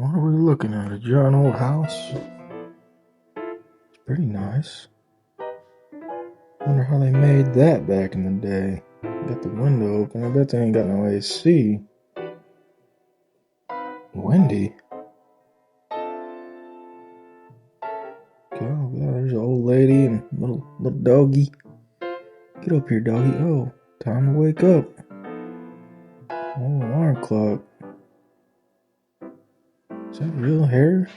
What are we looking at? A giant old house? It's pretty nice. Wonder how they made that back in the day. Got the window open. I bet they ain't got no AC. Windy. Oh, yeah, there's an old lady and little doggy. Get up here, doggy. Oh, time to wake up. Oh, alarm clock. Is that real hair?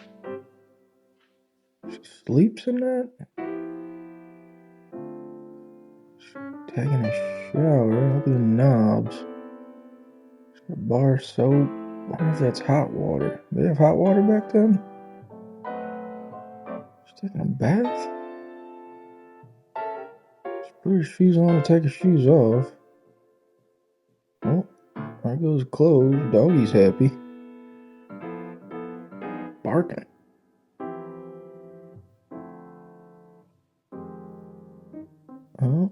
She sleeps in that? She's taking a shower. Look at the knobs. She's got bar soap. I wonder if that's hot water. Did they have hot water back then? She's taking a bath? She put her shoes on to take her shoes off. Oh, there goes clothes. Doggy's happy. Barking. Oh,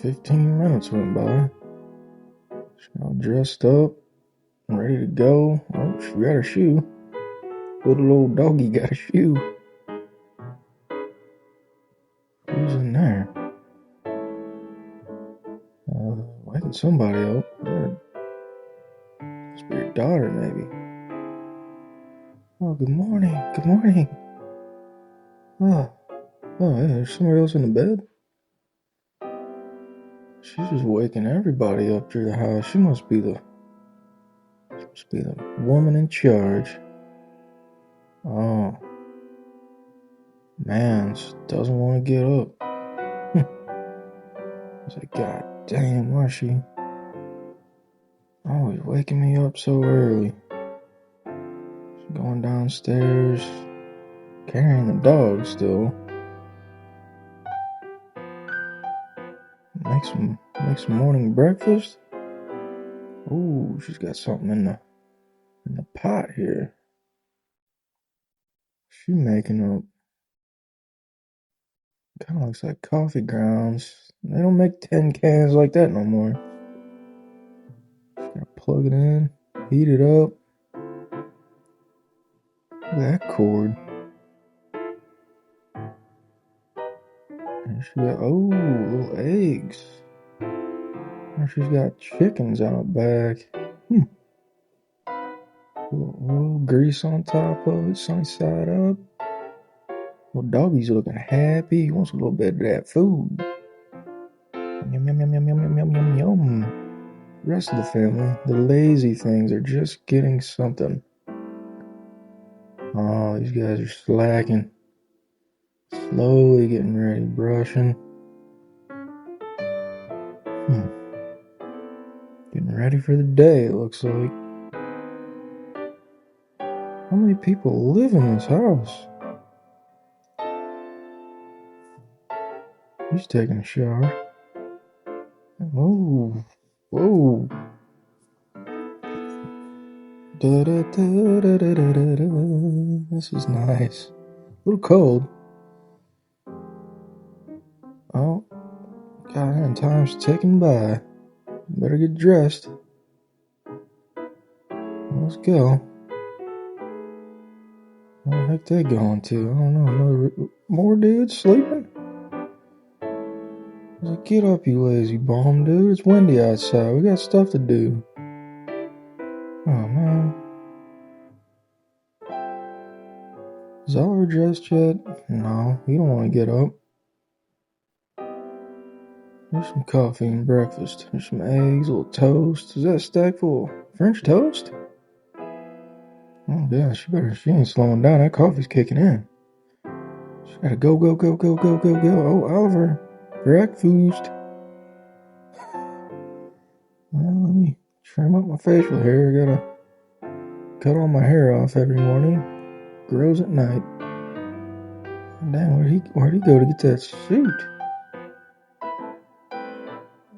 15 minutes went by. She's all dressed up, ready to go. Oh, she got her shoe. Little old doggy got a shoe. Who's in there? Waking somebody up. Must be your daughter, maybe. Oh, good morning. Good morning. Oh, yeah, there's somebody else in the bed? She's just waking everybody up through the house. She must be the woman in charge. Oh, man, doesn't want to get up. I was like, God damn, why is she always waking me up so early? She's going downstairs, carrying the dog still. Make some morning breakfast. Ooh, she's got something in the pot here. She making up. Kind of looks like coffee grounds. They don't make 10 cans like that no more. Just gotta plug it in, heat it up. Look at that cord. And she got, little eggs. And she's got chickens out back. Little grease on top of it, sunny side up. Little doggy's looking happy. He wants a little bit of that food. Yum, yum, yum, yum, yum, yum, yum, yum. The rest of the family, the lazy things, are just getting something. Oh, these guys are slacking. Slowly getting ready, brushing. Getting ready for the day, it looks like. How many people live in this house? He's taking a shower. Whoa. This is nice. A little cold. Oh, God, and time's ticking by. Better get dressed. Let's go. Where the heck they going to? I don't know. More dudes sleeping? I was like, get up, you lazy bum, dude. It's windy outside. We got stuff to do. Oh, man. Is Oliver dressed yet? No, he don't want to get up. There's some coffee and breakfast. There's some eggs, a little toast. Is that a stack full of French toast? Oh, yeah, she ain't slowing down. That coffee's kicking in. She gotta go. Oh, Oliver, breakfast. Well, let me trim up my facial hair. I gotta cut all my hair off every morning. Grows at night. Damn, where'd he go to get that suit?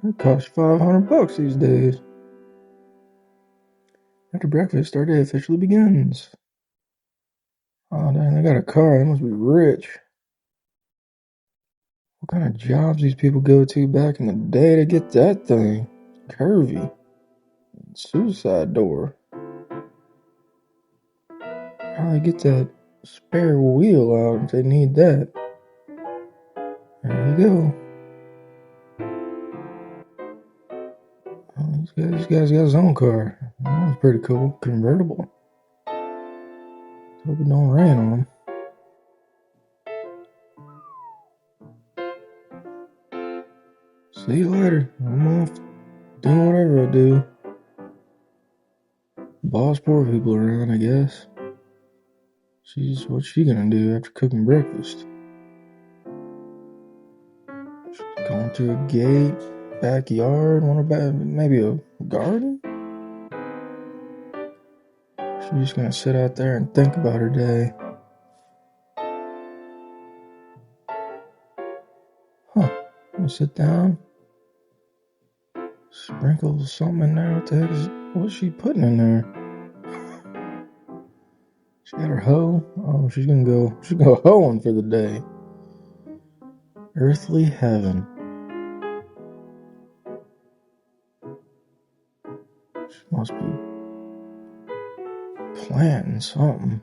It costs $500 these days. After breakfast, our day officially begins. Oh, dang, they got a car. They must be rich. What kind of jobs these people go to back in the day to get that thing? Curvy. Suicide door. Probably get that spare wheel out if they need that. There you go. Oh, this guy's got his own car. That was pretty cool. Convertible. Hope it don't rain on him. See you later. I'm off doing whatever I do. Boss poor people around, I guess. What's she gonna do after cooking breakfast? She's going through a gate, backyard, maybe a garden? She's just gonna sit out there and think about her day. Huh. I'm gonna sit down. Sprinkle something in there. What's she putting in there? She got her hoe. Oh, she's gonna go hoeing for the day. Earthly heaven. She must be planting something.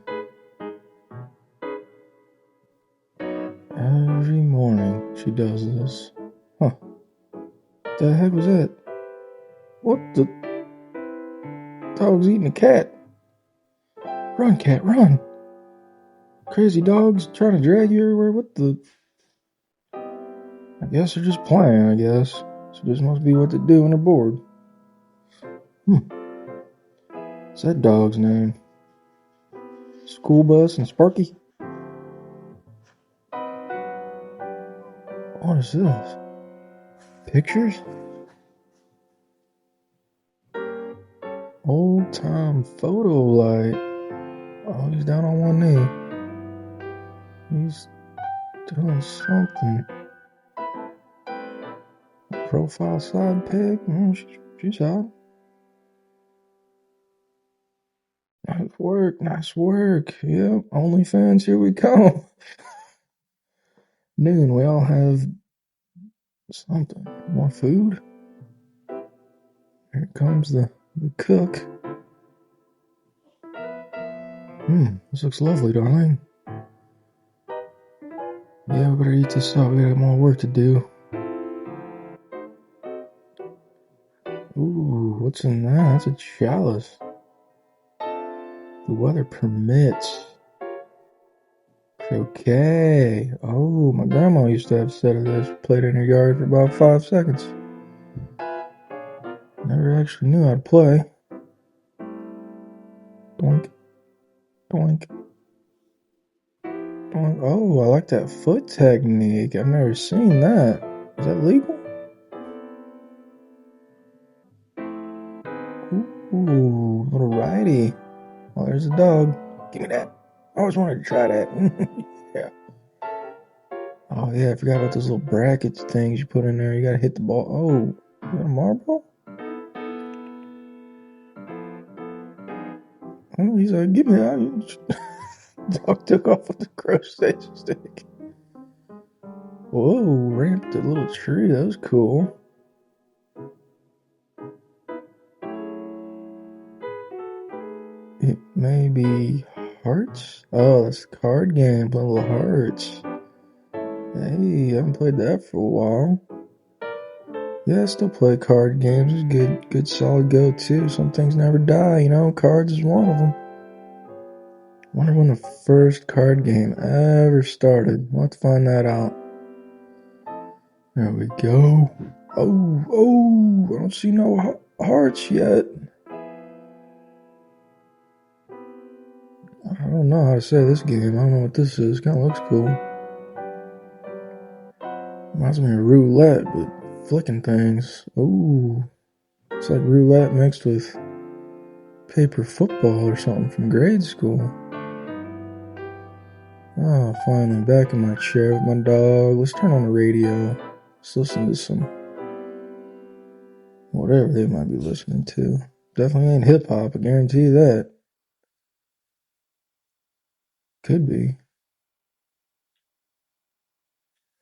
Every morning she does this. Huh. What the heck was that? What the? Dog's eating a cat. Run, cat, run. Crazy dogs trying to drag you everywhere. What the? I guess they're just playing, I guess. So this must be what they do when they're bored. What's that dog's name? School Bus and Sparky? What is this? Pictures? Old time photo light. Oh, he's down on one knee. He's doing something. Profile side pic. She's hot. Nice work. Yep, OnlyFans, here we come. Noon, we all have something. More food? Here comes the cook. This looks lovely, darling. Yeah, we better eat this up. We got more work to do. Ooh, what's in that? That's a chalice. The weather permits. Croquet. Oh, my grandma used to have a set of this. Played in her yard for about 5 seconds. Never actually knew how to play. Doink. Doink. Doink. Oh, I like that foot technique. I've never seen that. Is that legal? Ooh, little righty. Oh, there's a dog. Give me that. I always wanted to try that. Yeah. Oh, yeah, I forgot about those little brackets things you put in there. You gotta hit the ball. Oh, is that a marble? Oh, he's like, give me that. Dog took off with the crochet stick. Whoa, ran up the little tree. That was cool. It may be hearts? Oh, that's a card game. Playing little hearts. Hey, I haven't played that for a while. Yeah, I still play card games. It's good solid go-to. Some things never die, you know? Cards is one of them. Wonder when the first card game ever started. We'll have to find that out. There we go. Oh, I don't see no hearts yet. I don't know how to say this game. I don't know what this is. Kind of looks cool. Reminds me of roulette, but flicking things. Ooh, it's like roulette mixed with paper football or something from grade school. Oh, finally back in my chair with my dog. Let's turn on the radio. Let's listen to some whatever they might be listening to. Definitely ain't hip hop, I guarantee you that. Could be.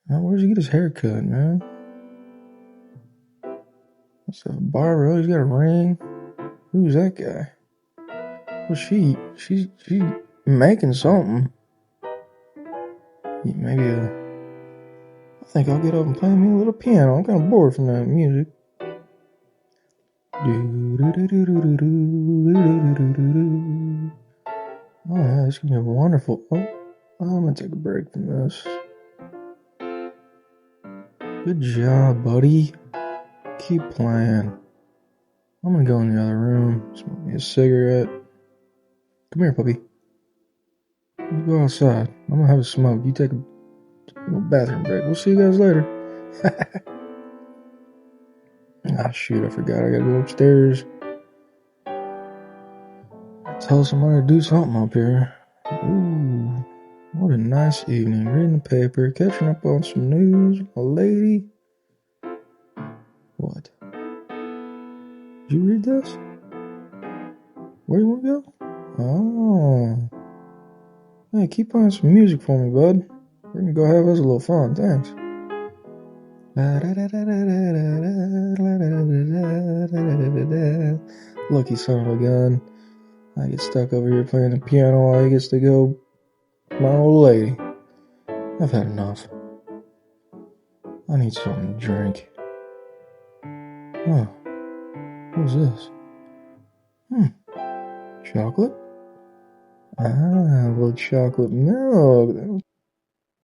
Now, where's he get his hair cut, man? What's that, barber? Oh, he's got a ring. Who's that guy? Well, she making something. Maybe I think I'll get up and play me a little piano. I'm kind of bored from that music. Oh yeah, it's gonna be wonderful. Oh, I'm gonna take a break from this. Good job, buddy. Keep playing. I'm gonna go in the other room, smoke me a cigarette. Come here, puppy. Let's go outside. I'm gonna have a smoke. You take a little bathroom break. We'll see you guys later. Ah, shoot, I forgot. I gotta go upstairs. Tell somebody to do something up here. Ooh, what a nice evening. Reading the paper, catching up on some news. A lady. What? Did you read this? Where you wanna go? Oh. Hey, keep playing some music for me, bud. We're gonna go have us a little fun. Thanks. Lucky son of a gun. I get stuck over here playing the piano while he gets to go my old lady. I've had enough. I need something to drink. Oh, what was this? Chocolate? Ah, a little chocolate milk.